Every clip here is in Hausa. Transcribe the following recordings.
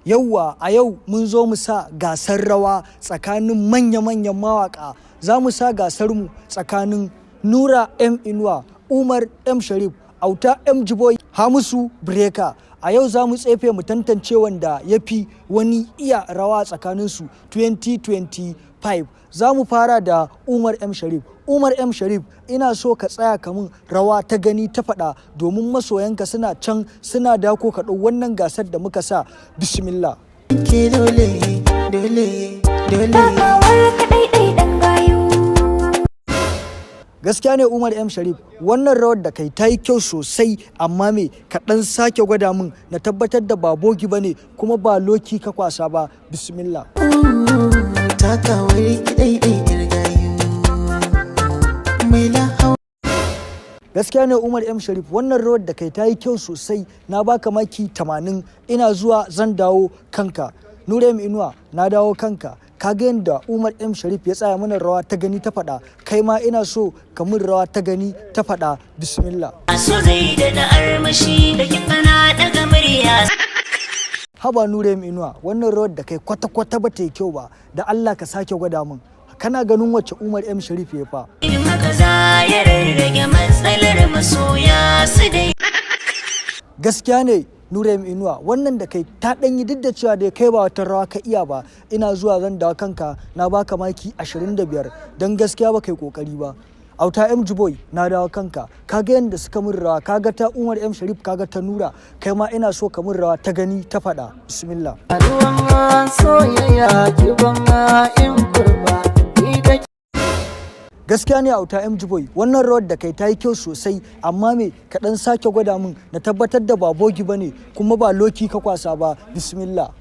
Yauwa a yau mun zo mu sa gasar rawa tsakanin manya-manyan mawaƙa. Za mu sa gasar mu tsakanin Nura M Inuwa, Umar M Sharif, Auta M Jiboy, Hamisu Breka. A yau za mu tsefe mu tantance wanda ya fi wani iya rawa tsakaninsu 2025. Za mu fara da Umar M Sharif. Umar M Sharif, ina so ka tsaya kamun rawa ta gani ta faɗa domin masoyanka suna can suna dako ka ɗau wannan gasar da muka sa. Bismillah. Gaskiya ne Umar M Sharif, wannan rawar da kai ta yi kyau sosai, amma me ka ɗan sake gwada min na tabbatar da ba bogi ba ne kuma ba loki ka kwasa ba. Bismillah. Gaskiya ne Umar M Sharif, wannan rawar da kai ta yi kyau sosai, na baka maki 80. Ina zuwa zan dawo kanka. Nura M Inuwa, na dawo kanka. Kaga yadda Umar M Sharif ya tsaya mana rawa ta gani ta faɗa, kai ma ina so ka mun rawa ta gani ta faɗa. Bismillah. Haba Nura M Inuwa, wannan rawar da kai kwata-kwata ba ta yi kyau ba, da Allah ka sake gwada min. Kana ganin wacce Umar M Sharif ya fa? Gaskiya ne Nura M Inuwa, wannan da kai ta ɗanyi duk da cewa da kai ba wata rawa ka iya ba. Ina zuwa zan dawo kanka, na baka maki 25 don gaskiya ba kai kokari ba. Auta M Jiboy, na dawo kanka. Kaga yadda suka mun rawa, kaga ta Umar M Sharif, kaga ta Nura. Kai ma ina so ka mun rawa ta gani ta faɗa. Bismillah. Gaskiya ne Auta M Jiboy, wannan rawar da kai ta yi kyau sosai, amma me ka ɗan sake gwada min na tabbatar da ba bogi ba ne kuma ba loki ka kwasa ba. Bismillah.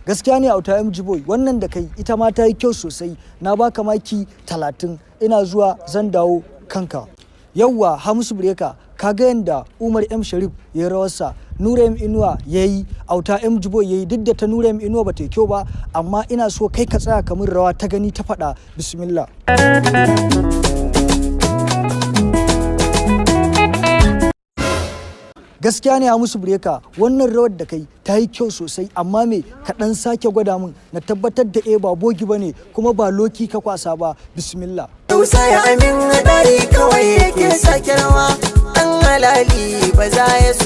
Gaskiya ne Auta M Jiboy, wannan da kai ita ma ta yi kyau sosai, na baka maki 30. Ina zuwa zan dawo kanka. Yauwa Hamisu Breka, kaga yadda Umar M Sharif ya rawarsa, Nura M Inuwa ya yi, Auta M Jiboy ya yi, duk da ta Nura M Inuwa ba ta yi kyau ba, amma ina so kai ka tsaya kamun rawa ta gani ta faɗa. Bismillah. Gaskiya ne Hamisu Breka, wannan rawar da kai ta yi kyau sosai, amma me ka ɗan sake gwada min na tabbatar da ba bogi ba ne kuma ba loki ka kwasa ba. Bismillah. Tausaya amin hadari kawai yake sake rawa, ɗan halali ba za ya so.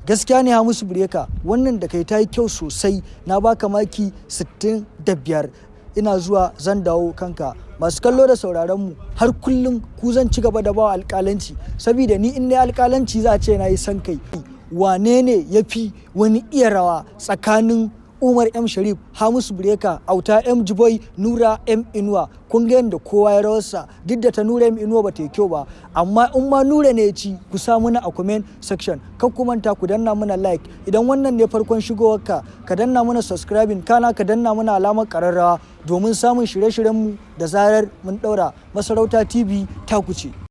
Gaskiya ne Hamisu Breka, wannan da kai ta yi kyau sosai, na baka maki 65. Ina zuwa zan dawo kanka. Masu kallo da sauraron mu, har kullum ku zan ci gaba da bawa alƙalanci, saboda ni in na alƙalanci za a ce na yi san kai. Wane ne ya fi wani iya rawa tsakanin Umar M Sharif, Hamisu Breka, Auta M Jiboy, Nura M Inuwa? Kun ga yadda kowa ya rawarsa, duk da ta Nura M Inuwa ba ta yi kyau ba, amma in ma Nura ne ya ci, ku sa muna a comment section. Kan ku manta ku danna muna like, idan wannan ne farkon shigowarka ka danna muna subscribing, kana ka danna muna alamar ƙararrawa domin samun shirye-shiryenmu da zarar mun ɗaura. Masarauta TV ta kuce.